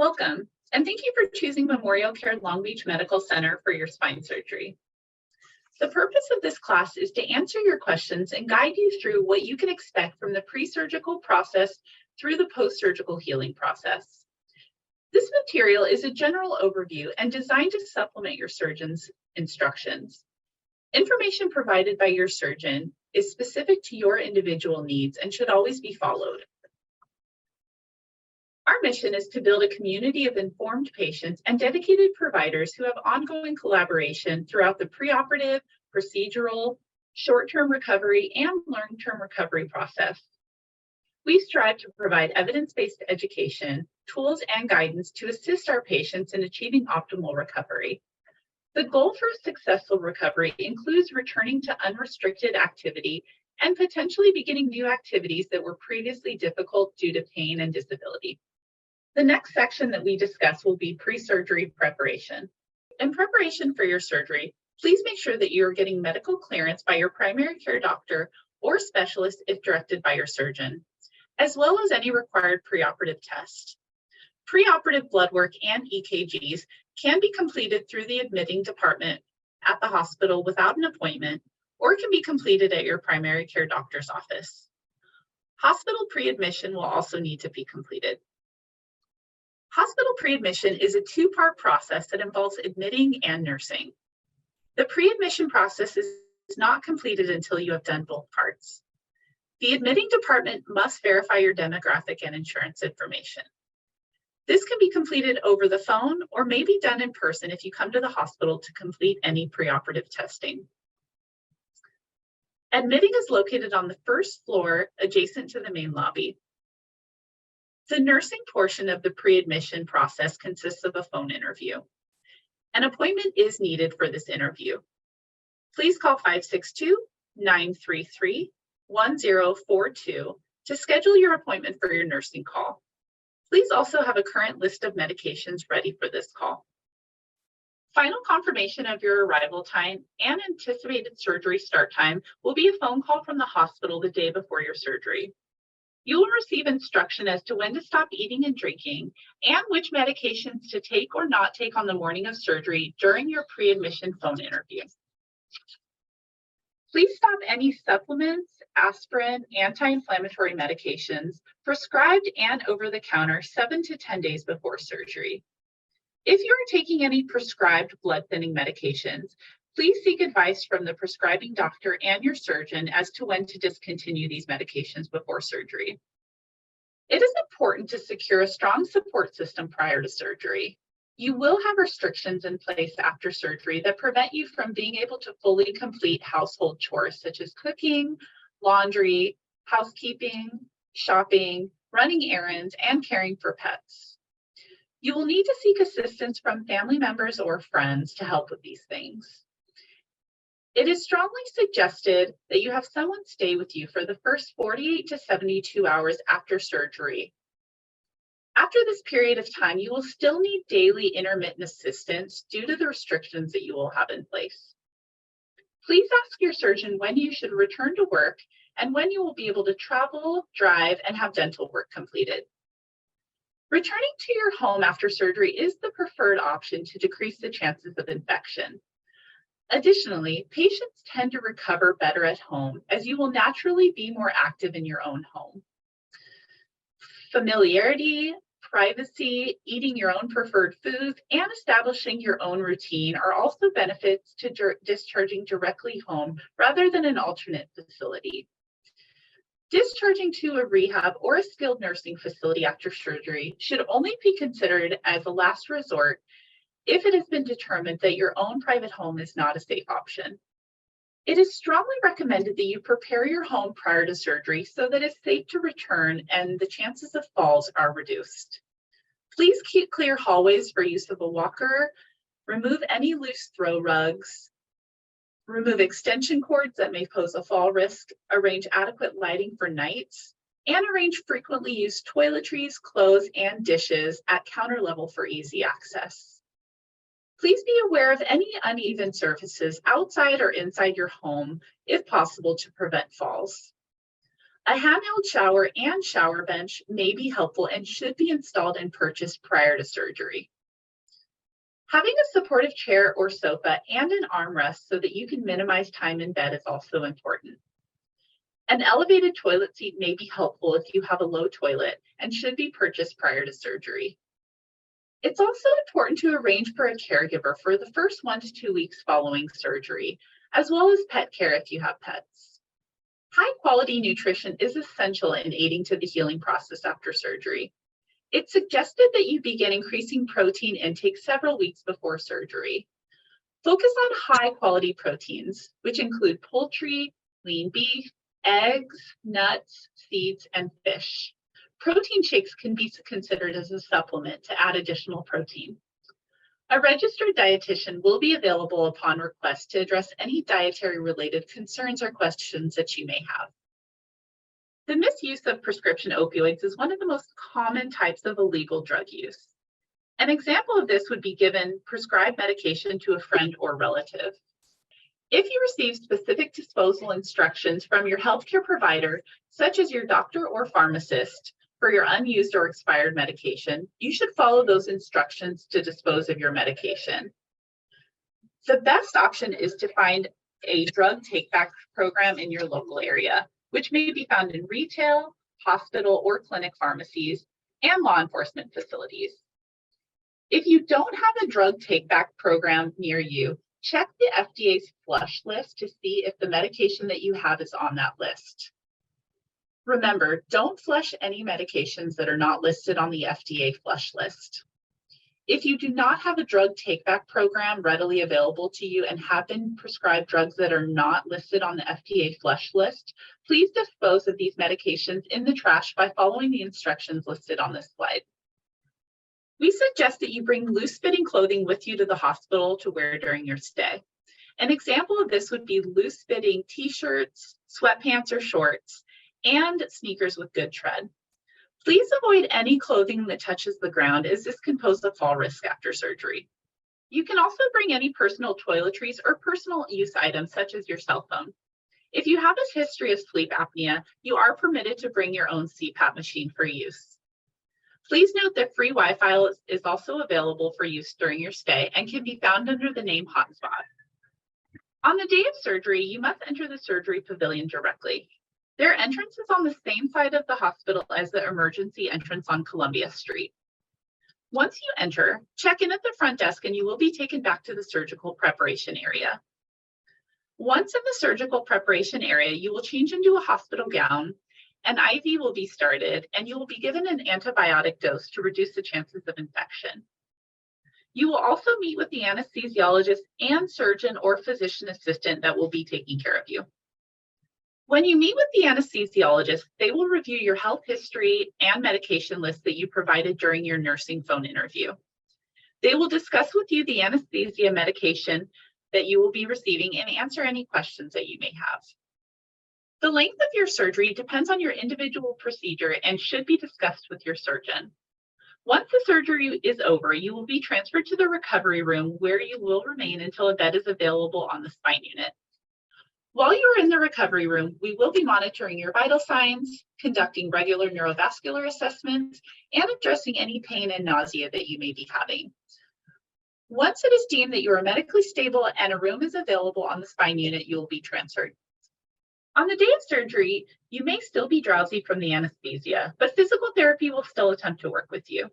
Welcome, and thank you for choosing MemorialCare Long Beach Medical Center for your spine surgery. The purpose of this class is to answer your questions and guide you through what you can expect from the pre-surgical process through the post-surgical healing process. This material is a general overview and designed to supplement your surgeon's instructions. Information provided by your surgeon is specific to your individual needs and should always be followed. Our mission is to build a community of informed patients and dedicated providers who have ongoing collaboration throughout the preoperative, procedural, short-term recovery, and long-term recovery process. We strive to provide evidence-based education, tools, and guidance to assist our patients in achieving optimal recovery. The goal for successful recovery includes returning to unrestricted activity and potentially beginning new activities that were previously difficult due to pain and disability. The next section that we discuss will be pre-surgery preparation. In preparation for your surgery, please make sure that you are getting medical clearance by your primary care doctor or specialist if directed by your surgeon, as well as any required preoperative tests. Preoperative blood work and EKGs can be completed through the admitting department at the hospital without an appointment, or can be completed at your primary care doctor's office. Hospital pre-admission will also need to be completed. Hospital pre-admission is a two-part process that involves admitting and nursing. The pre-admission process is not completed until you have done both parts. The admitting department must verify your demographic and insurance information. This can be completed over the phone or may be done in person if you come to the hospital to complete any preoperative testing. Admitting is located on the first floor adjacent to the main lobby. The nursing portion of the pre-admission process consists of a phone interview. An appointment is needed for this interview. Please call 562-933-1042 to schedule your appointment for your nursing call. Please also have a current list of medications ready for this call. Final confirmation of your arrival time and anticipated surgery start time will be a phone call from the hospital the day before your surgery. You will receive instruction as to when to stop eating and drinking and which medications to take or not take on the morning of surgery during your pre-admission phone interview. Please stop any supplements, aspirin, anti-inflammatory medications prescribed and over-the-counter 7 to 10 days before surgery. If you are taking any prescribed blood thinning medications, please seek advice from the prescribing doctor and your surgeon as to when to discontinue these medications before surgery. It is important to secure a strong support system prior to surgery. You will have restrictions in place after surgery that prevent you from being able to fully complete household chores such as cooking, laundry, housekeeping, shopping, running errands, and caring for pets. You will need to seek assistance from family members or friends to help with these things. It is strongly suggested that you have someone stay with you for the first 48 to 72 hours after surgery. After this period of time, you will still need daily intermittent assistance due to the restrictions that you will have in place. Please ask your surgeon when you should return to work and when you will be able to travel, drive, and have dental work completed. Returning to your home after surgery is the preferred option to decrease the chances of infection. Additionally, patients tend to recover better at home as you will naturally be more active in your own home. Familiarity, privacy, eating your own preferred foods, and establishing your own routine are also benefits to discharging directly home rather than an alternate facility. Discharging to a rehab or a skilled nursing facility after surgery should only be considered as a last resort if it has been determined that your own private home is not a safe option. It is strongly recommended that you prepare your home prior to surgery so that it's safe to return and the chances of falls are reduced. Please keep clear hallways for use of a walker, remove any loose throw rugs, remove extension cords that may pose a fall risk, arrange adequate lighting for nights, and arrange frequently used toiletries, clothes, and dishes at counter level for easy access. Please be aware of any uneven surfaces outside or inside your home, if possible, to prevent falls. A handheld shower and shower bench may be helpful and should be installed and purchased prior to surgery. Having a supportive chair or sofa and an armrest so that you can minimize time in bed is also important. An elevated toilet seat may be helpful if you have a low toilet and should be purchased prior to surgery. It's also important to arrange for a caregiver for the first 1 to 2 weeks following surgery, as well as pet care if you have pets. High quality nutrition is essential in aiding to the healing process after surgery. It's suggested that you begin increasing protein intake several weeks before surgery. Focus on high quality proteins, which include poultry, lean beef, eggs, nuts, seeds, and fish. Protein shakes can be considered as a supplement to add additional protein. A registered dietitian will be available upon request to address any dietary related concerns or questions that you may have. The misuse of prescription opioids is one of the most common types of illegal drug use. An example of this would be given prescribed medication to a friend or relative. If you receive specific disposal instructions from your healthcare provider, such as your doctor or pharmacist, for your unused or expired medication, you should follow those instructions to dispose of your medication. The best option is to find a drug take-back program in your local area, which may be found in retail, hospital, or clinic pharmacies, and law enforcement facilities. If you don't have a drug take-back program near you, check the FDA's flush list to see if the medication that you have is on that list. Remember, don't flush any medications that are not listed on the FDA flush list. If you do not have a drug take-back program readily available to you and have been prescribed drugs that are not listed on the FDA flush list, please dispose of these medications in the trash by following the instructions listed on this slide. We suggest that you bring loose-fitting clothing with you to the hospital to wear during your stay. An example of this would be loose-fitting t-shirts, sweatpants or shorts, and sneakers with good tread. Please avoid any clothing that touches the ground, as this can pose a fall risk after surgery. You can also bring any personal toiletries or personal use items such as your cell phone. If you have a history of sleep apnea, you are permitted to bring your own CPAP machine for use. Please note that free Wi-Fi is also available for use during your stay and can be found under the name Hotspot. On the day of surgery, you must enter the surgery pavilion directly. Their entrance is on the same side of the hospital as the emergency entrance on Columbia Street. Once you enter, check in at the front desk and you will be taken back to the surgical preparation area. Once in the surgical preparation area, you will change into a hospital gown, an IV will be started, and you will be given an antibiotic dose to reduce the chances of infection. You will also meet with the anesthesiologist and surgeon or physician assistant that will be taking care of you. When you meet with the anesthesiologist, they will review your health history and medication list that you provided during your nursing phone interview. They will discuss with you the anesthesia medication that you will be receiving and answer any questions that you may have. The length of your surgery depends on your individual procedure and should be discussed with your surgeon. Once the surgery is over, you will be transferred to the recovery room where you will remain until a bed is available on the spine unit. While you are in the recovery room, we will be monitoring your vital signs, conducting regular neurovascular assessments, and addressing any pain and nausea that you may be having. Once it is deemed that you are medically stable and a room is available on the spine unit, you will be transferred. On the day of surgery, you may still be drowsy from the anesthesia, but physical therapy will still attempt to work with you.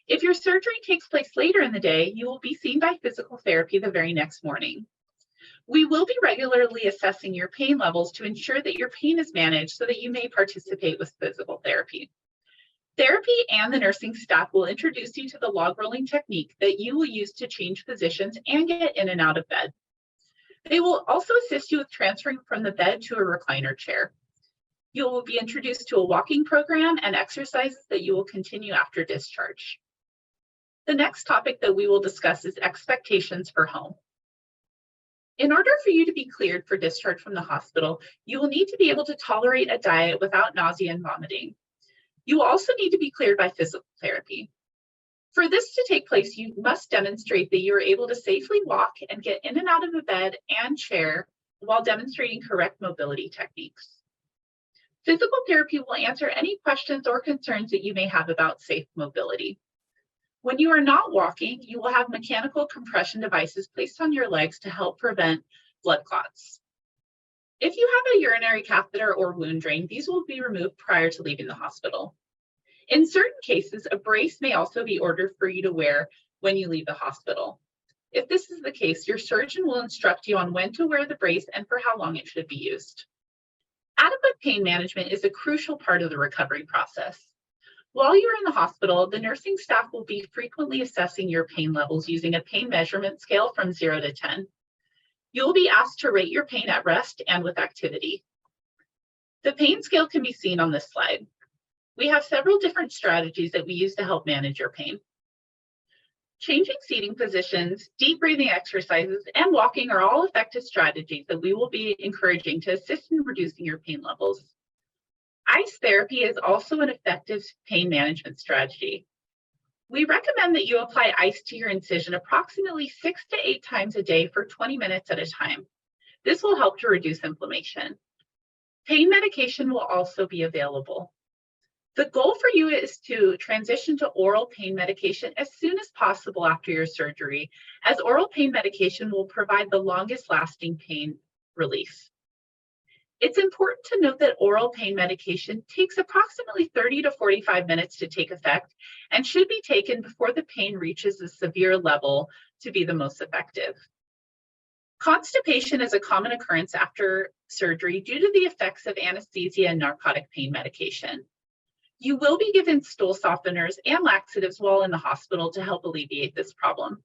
If your surgery takes place later in the day, you will be seen by physical therapy the very next morning. We will be regularly assessing your pain levels to ensure that your pain is managed so that you may participate with physical therapy. Therapy and the nursing staff will introduce you to the log rolling technique that you will use to change positions and get in and out of bed. They will also assist you with transferring from the bed to a recliner chair. You will be introduced to a walking program and exercises that you will continue after discharge. The next topic that we will discuss is expectations for home. In order for you to be cleared for discharge from the hospital, you will need to be able to tolerate a diet without nausea and vomiting. You will also need to be cleared by physical therapy. For this to take place, you must demonstrate that you are able to safely walk and get in and out of a bed and chair while demonstrating correct mobility techniques. Physical therapy will answer any questions or concerns that you may have about safe mobility. When you are not walking, you will have mechanical compression devices placed on your legs to help prevent blood clots. If you have a urinary catheter or wound drain, these will be removed prior to leaving the hospital. In certain cases, a brace may also be ordered for you to wear when you leave the hospital. If this is the case, your surgeon will instruct you on when to wear the brace and for how long it should be used. Adequate pain management is a crucial part of the recovery process. While you are in the hospital, the nursing staff will be frequently assessing your pain levels using a pain measurement scale from 0 to 10. You'll be asked to rate your pain at rest and with activity. The pain scale can be seen on this slide. We have several different strategies that we use to help manage your pain. Changing seating positions, deep breathing exercises, and walking are all effective strategies that we will be encouraging to assist in reducing your pain levels. Ice therapy is also an effective pain management strategy. We recommend that you apply ice to your incision approximately 6 to 8 times a day for 20 minutes at a time. This will help to reduce inflammation. Pain medication will also be available. The goal for you is to transition to oral pain medication as soon as possible after your surgery, as oral pain medication will provide the longest lasting pain relief. It's important to note that oral pain medication takes approximately 30 to 45 minutes to take effect and should be taken before the pain reaches a severe level to be the most effective. Constipation is a common occurrence after surgery due to the effects of anesthesia and narcotic pain medication. You will be given stool softeners and laxatives while in the hospital to help alleviate this problem.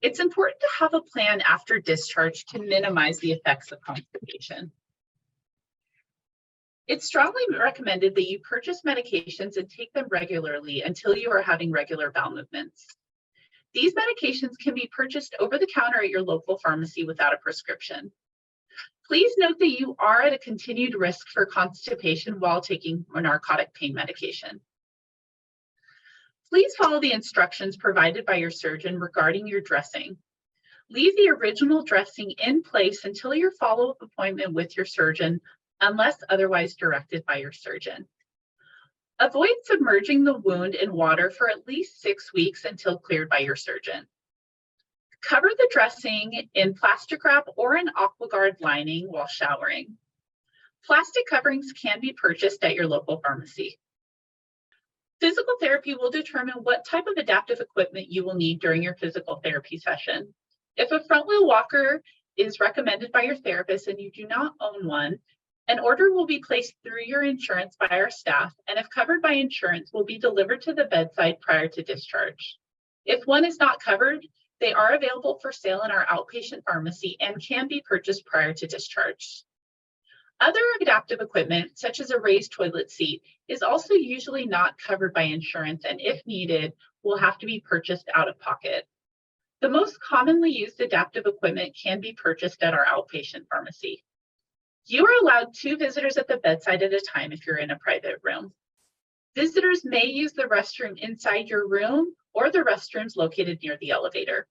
It's important to have a plan after discharge to minimize the effects of constipation. It's strongly recommended that you purchase medications and take them regularly until you are having regular bowel movements. These medications can be purchased over the counter at your local pharmacy without a prescription. Please note that you are at a continued risk for constipation while taking narcotic pain medication. Please follow the instructions provided by your surgeon regarding your dressing. Leave the original dressing in place until your follow-up appointment with your surgeon, unless otherwise directed by your surgeon. Avoid submerging the wound in water for at least 6 weeks until cleared by your surgeon. Cover the dressing in plastic wrap or an AquaGuard lining while showering. Plastic coverings can be purchased at your local pharmacy. Physical therapy will determine what type of adaptive equipment you will need during your physical therapy session. If a front wheel walker is recommended by your therapist and you do not own one, an order will be placed through your insurance by our staff, and if covered by insurance, will be delivered to the bedside prior to discharge. If one is not covered, they are available for sale in our outpatient pharmacy and can be purchased prior to discharge. Other adaptive equipment, such as a raised toilet seat, is also usually not covered by insurance and, if needed, will have to be purchased out of pocket. The most commonly used adaptive equipment can be purchased at our outpatient pharmacy. You are allowed 2 visitors at the bedside at a time if you're in a private room. Visitors may use the restroom inside your room or the restrooms located near the elevator.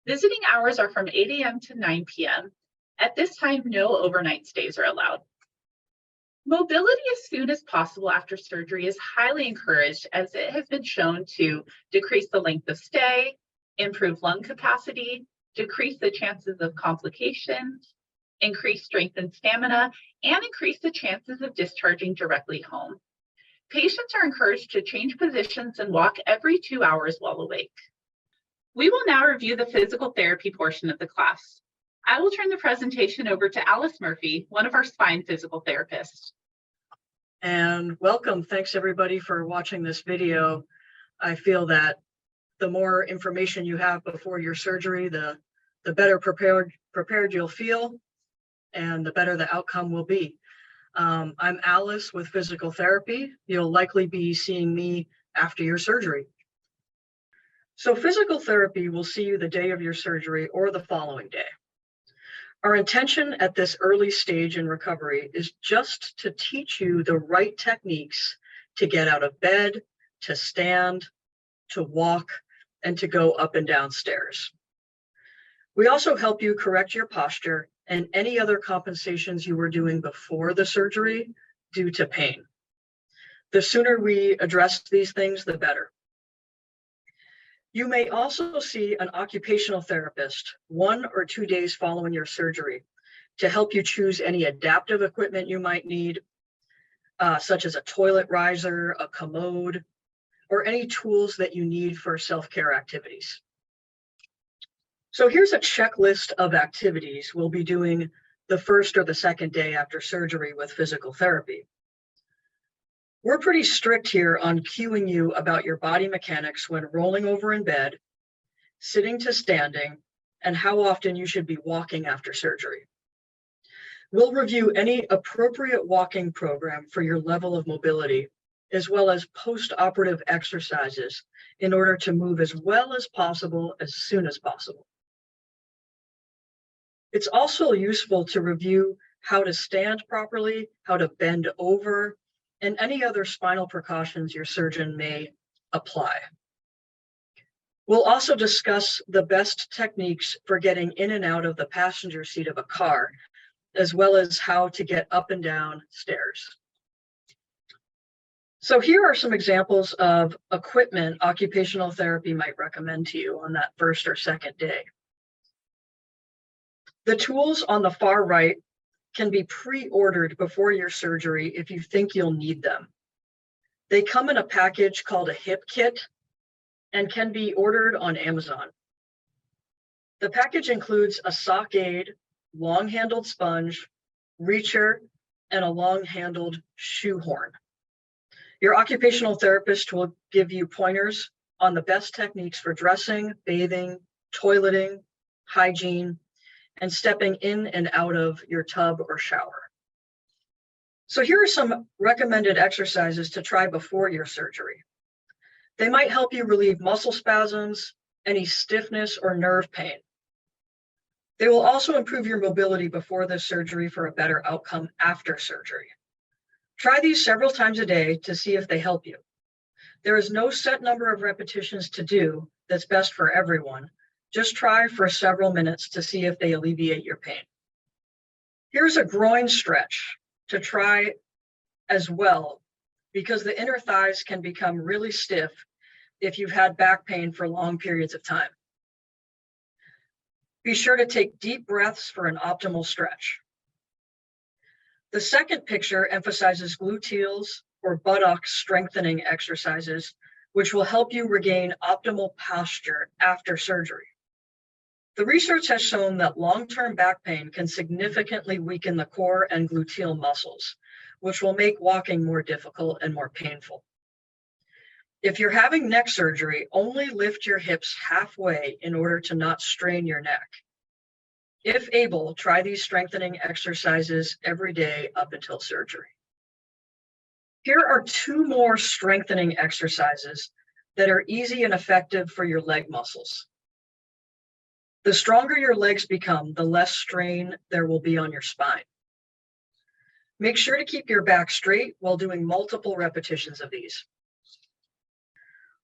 Visiting hours are from 8 a.m. to 9 p.m. At this time, no overnight stays are allowed. Mobility as soon as possible after surgery is highly encouraged, as it has been shown to decrease the length of stay, improve lung capacity, decrease the chances of complications, increase strength and stamina, and increase the chances of discharging directly home. Patients are encouraged to change positions and walk every 2 hours while awake. We will now review the physical therapy portion of the class. I will turn the presentation over to Alice Murphy, one of our spine physical therapists. And welcome. Thanks everybody for watching this video. I feel that the more information you have before your surgery, the better prepared you'll feel, and the better the outcome will be. I'm Alice with physical therapy. You'll likely be seeing me after your surgery. So physical therapy will see you the day of your surgery or the following day. Our intention at this early stage in recovery is just to teach you the right techniques to get out of bed, to stand, to walk, and to go up and down stairs. We also help you correct your posture and any other compensations you were doing before the surgery due to pain. The sooner we address these things, the better. You may also see an occupational therapist 1 or 2 days following your surgery to help you choose any adaptive equipment you might need, such as a toilet riser, a commode, or any tools that you need for self-care activities. So here's a checklist of activities we'll be doing the first or the second day after surgery with physical therapy. We're pretty strict here on cueing you about your body mechanics when rolling over in bed, sitting to standing, and how often you should be walking after surgery. We'll review any appropriate walking program for your level of mobility, as well as post-operative exercises in order to move as well as possible as soon as possible. It's also useful to review how to stand properly, how to bend over, and any other spinal precautions your surgeon may apply. We'll also discuss the best techniques for getting in and out of the passenger seat of a car, as well as how to get up and down stairs. So here are some examples of equipment occupational therapy might recommend to you on that first or second day. The tools on the far right can be pre-ordered before your surgery if you think you'll need them. They come in a package called a hip kit and can be ordered on Amazon. The package includes a sock aid, long-handled sponge, reacher, and a long-handled shoe horn. Your occupational therapist will give you pointers on the best techniques for dressing, bathing, toileting, hygiene, and stepping in and out of your tub or shower. So here are some recommended exercises to try before your surgery. They might help you relieve muscle spasms, any stiffness or nerve pain. They will also improve your mobility before the surgery for a better outcome after surgery. Try these several times a day to see if they help you. There is no set number of repetitions to do that's best for everyone. Just try for several minutes to see if they alleviate your pain. Here's a groin stretch to try as well, because the inner thighs can become really stiff if you've had back pain for long periods of time. Be sure to take deep breaths for an optimal stretch. The second picture emphasizes gluteals or buttocks strengthening exercises, which will help you regain optimal posture after surgery. The research has shown that long-term back pain can significantly weaken the core and gluteal muscles, which will make walking more difficult and more painful. If you're having neck surgery, only lift your hips halfway in order to not strain your neck. If able, try these strengthening exercises every day up until surgery. Here are 2 more strengthening exercises that are easy and effective for your leg muscles. The stronger your legs become, the less strain there will be on your spine. Make sure to keep your back straight while doing multiple repetitions of these.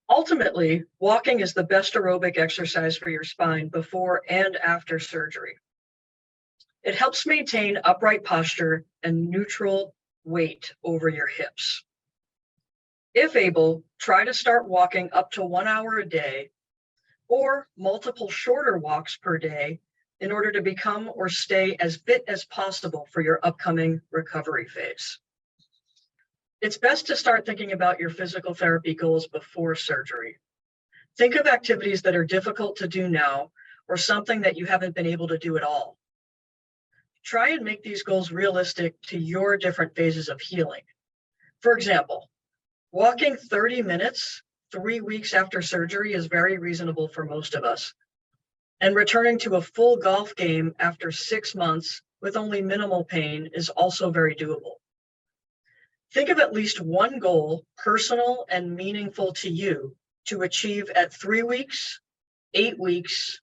Ultimately, walking is the best aerobic exercise for your spine before and after surgery. It helps maintain upright posture and neutral weight over your hips. If able, try to start walking up to 1 hour a day or multiple shorter walks per day in order to become or stay as fit as possible for your upcoming recovery phase. It's best to start thinking about your physical therapy goals before surgery. Think of activities that are difficult to do now or something that you haven't been able to do at all. Try and make these goals realistic to your different phases of healing. For example, walking 30 minutes 3 weeks after surgery is very reasonable for most of us. And returning to a full golf game after 6 months with only minimal pain is also very doable. Think of at least one goal, personal and meaningful to you, to achieve at 3 weeks, 8 weeks,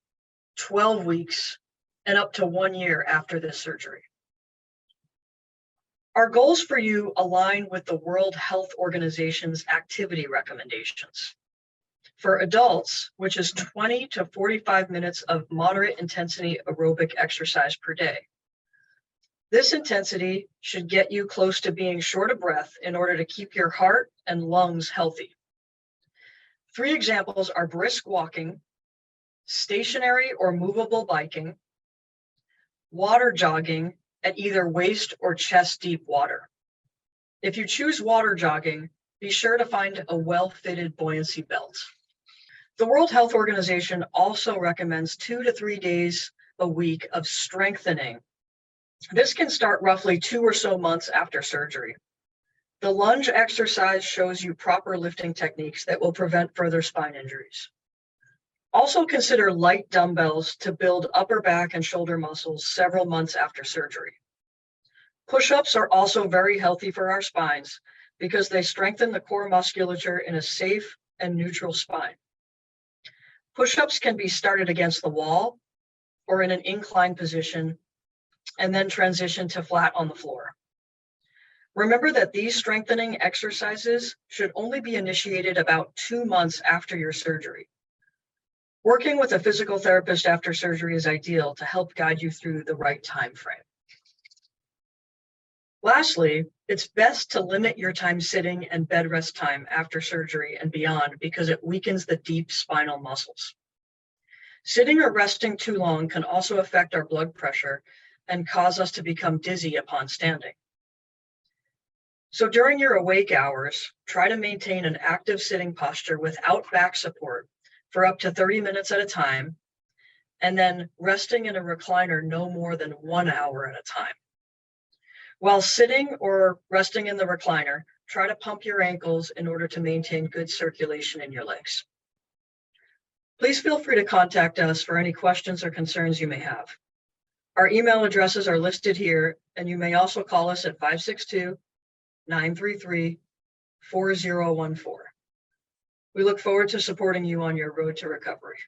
12 weeks, and up to 1 year after this surgery. Our goals for you align with the World Health Organization's activity recommendations. For adults, which is 20 to 45 minutes of moderate intensity aerobic exercise per day. This intensity should get you close to being short of breath in order to keep your heart and lungs healthy. 3 examples are brisk walking, stationary or movable biking, water jogging at either waist or chest deep water. If you choose water jogging, be sure to find a well-fitted buoyancy belt. The World Health Organization also recommends 2 to 3 days a week of strengthening. This can start roughly 2 or so months after surgery. The lunge exercise shows you proper lifting techniques that will prevent further spine injuries. Also consider light dumbbells to build upper back and shoulder muscles several months after surgery. Push-ups are also very healthy for our spines because they strengthen the core musculature in a safe and neutral spine. Push-ups can be started against the wall or in an inclined position and then transition to flat on the floor. Remember that these strengthening exercises should only be initiated about 2 months after your surgery. Working with a physical therapist after surgery is ideal to help guide you through the right time frame. Lastly, it's best to limit your time sitting and bed rest time after surgery and beyond because it weakens the deep spinal muscles. Sitting or resting too long can also affect our blood pressure and cause us to become dizzy upon standing. So during your awake hours, try to maintain an active sitting posture without back support for up to 30 minutes at a time, and then resting in a recliner no more than 1 hour at a time. While sitting or resting in the recliner, try to pump your ankles in order to maintain good circulation in your legs. Please feel free to contact us for any questions or concerns you may have. Our email addresses are listed here, and you may also call us at 562-933-4014. We look forward to supporting you on your road to recovery.